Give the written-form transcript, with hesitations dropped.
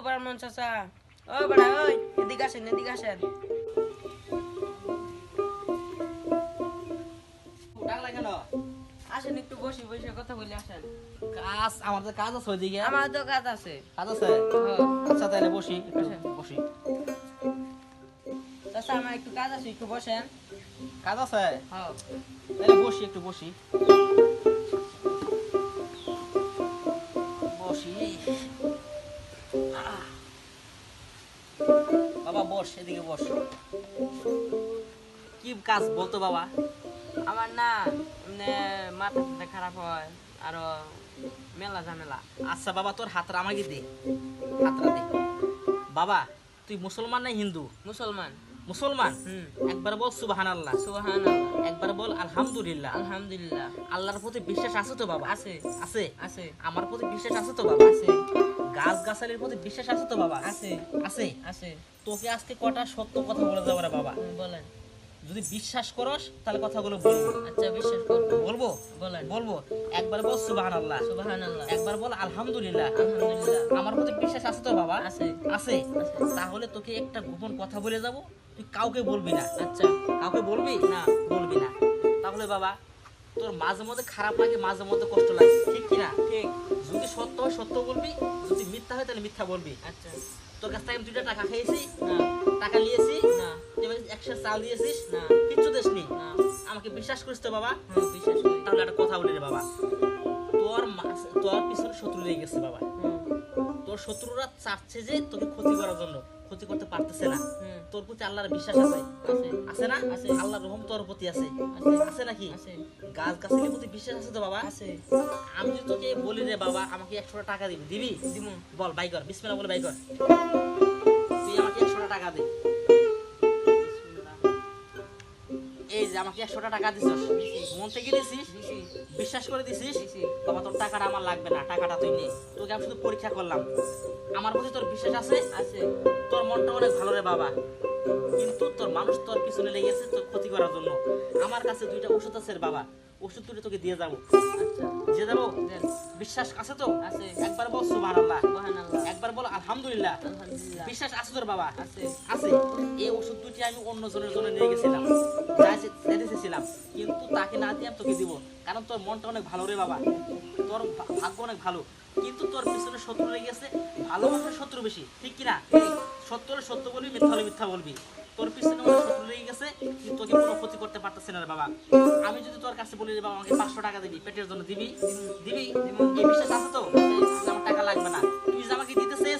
ব্রাহ্মণ চাচা, ও বড়া ওই এদিকে আসেন, এদিকে আসেন। ডাকলা কেন? আসেন একটু বসি, বসে কথা বলি আসেন। কাজ আমাদের কাজ আছে ওইদিকে। আমার তো কাজ আছে। কাজ আছে? হ্যাঁ। আচ্ছা তাহলে বসি, একটু বসেন। বসি। চাচা আমার একটু কাজ আছে, একটু বসেন। কাজ আছে? হ্যাঁ। তাহলে বসি, একটু বসি। বসি। আহ। বাবা বস, এদিকে বস। কি কাজ বলতো বাবা? আমার না এমনি মাথা খারাপ হয়, আরো মেলা ঝামেলা। আচ্ছা বাবা, তোর হাতটা আমাকে দে, হাতটা দে। বাবা তুই মুসলমান না হিন্দু? মুসলমান। মুসলমান। হুম। একবার বল সুবহানাল্লাহ। সুবহানাল্লাহ। একবার বল আলহামদুলিল্লাহ। আলহামদুলিল্লাহ। আল্লাহর প্রতি বিশ্বাস আছে তো বাবা? আছে। আছে? আছে। আমার প্রতি বিশ্বাস আছে তো বাবা? আছে। গাছ গাছালির প্রতি বিশ্বাস আছে তো বাবা? আছে। আছে? আছে। তোকে আজকে কটা সত্য কথা বলে যাবো রে বাবা। বলেন। যদি বিশ্বাস করস তাহলে কথাগুলো বলবো। আচ্ছা বিশ্বাস করবো। বলবো? বলেন। বলবো। একবার বল সুবহানাল্লাহ। সুবহানাল্লাহ। একবার বল আলহামদুলিল্লাহ। আলহামদুলিল্লাহ। আমার প্রতি বিশ্বাস আছে তো বাবা? আছে। আছে? আছে। তাহলে তোকে একটা গোপন কথা বলে যাব, তুই কাউকে বলবি না। আচ্ছা। কাউকে বলবি না। বলবি না। তাহলে বাবা তোর মাঝে মধ্যে খারাপ লাগে, মাঝে মধ্যে কষ্ট লাগে, ঠিক কি না? ঠিক। যদি সত্য হয় সত্য বলবি, যদি মিথ্যা হয় তাহলে মিথ্যা বলবি। আচ্ছা। তোর কাছ থেকে আমি 2টা টাকা খেয়েছি, না। টাকা নিয়েছি, না। তুই আমাকে 100 চাল দিয়েছিস, না। কিচ্ছু দিসনি। না। আমাকে বিশ্বাস করিস তো বাবা? হ্যাঁ বিশ্বাস করি। তাহলে একটা কথা বলি রে বাবা, তোর পিছনে শত্রু লেগে গেছে বাবা। হুম। তোর শত্রুরা চাচ্ছে যে তোকে ক্ষতি করার জন্য, ক্ষতি করতে পারতেছে না। হুম। তোর প্রতি আল্লাহর বিশ্বাস আছে? আছে। আছে না? আছে। আল্লাহর রহম তোর প্রতি আছে? আছে। আছে নাকি? আছে। গাছ গাছালির প্রতি বিশ্বাস আছে তো বাবা? আছে। আমি যদি তোকে বলি রে বাবা আমাকে 100 টাকা দিবি, দিবি? দিমু। বল বাই কর, বিসমিল্লাহ বলে বাই কর। তুই আমাকে 100 টাকা দে। এই যে আমাকে 100 টাকা দিছিস, মন থেকে দিছিস, দিছি। বিশ্বাস করে দিছিস। দিছি। বাবা তোর টাকাটা আমার লাগবে না, টাকাটা তুই নে। তোকে আমি শুধু পরীক্ষা করলাম, আমার প্রতি তোর বিশ্বাস আছে? আছে। তোর মনটা অনেক ভালো রে বাবা, কিন্তু তোর মানুষ তোর পিছনে লেগেছে তোর ক্ষতি করার জন্য। আমার কাছে 2টা ওষুধ আছে রে বাবা, ওষুধ দুটো তোকে দিয়ে যাবো। আচ্ছা। দিয়ে যাবো? দেন। বিশ্বাস আছে তো? আছে। একবার বল সুবহানাল্লাহ। সুবহানাল্লাহ। একবার বল আলহামদুলিল্লাহ। আলহামদুলিল্লাহ। বিশ্বাস আছে তোর বাবা? আছে। আছে। এই ওষুধ দুটি আমি অন্য জনের জন্য নিয়ে গেছিলাম, চাইতেছিলাম, কিন্তু তাকে না দিয়ে আমি তোকে দিব, কারণ তোর মনটা অনেক ভালো রে বাবা, তোর ভাগ্য অনেক ভালো। কিন্তু তোর পিছনে শত্রু লেগে গেছে, ভালো মানুষের শত্রু বেশি, ঠিক কিনা? সত্য হলে সত্য বলবি, মিথ্যা হলে মিথ্যা বলবি। তোর পিছনে অনেক শত্রু লেগে গেছে, কিন্তু তোকে কোনো ক্ষতি করতে পারতেছে না রে বাবা। আমি যদি তোর কাছে বলি রে বাবা আমাকে 500 টাকা দিবি, পেটের জন্য দিবি? দিবি? এই বিশ্বাস আছে তো? আমার টাকা লাগবে না। তুই যে আমাকে দিতে চেয়েছিস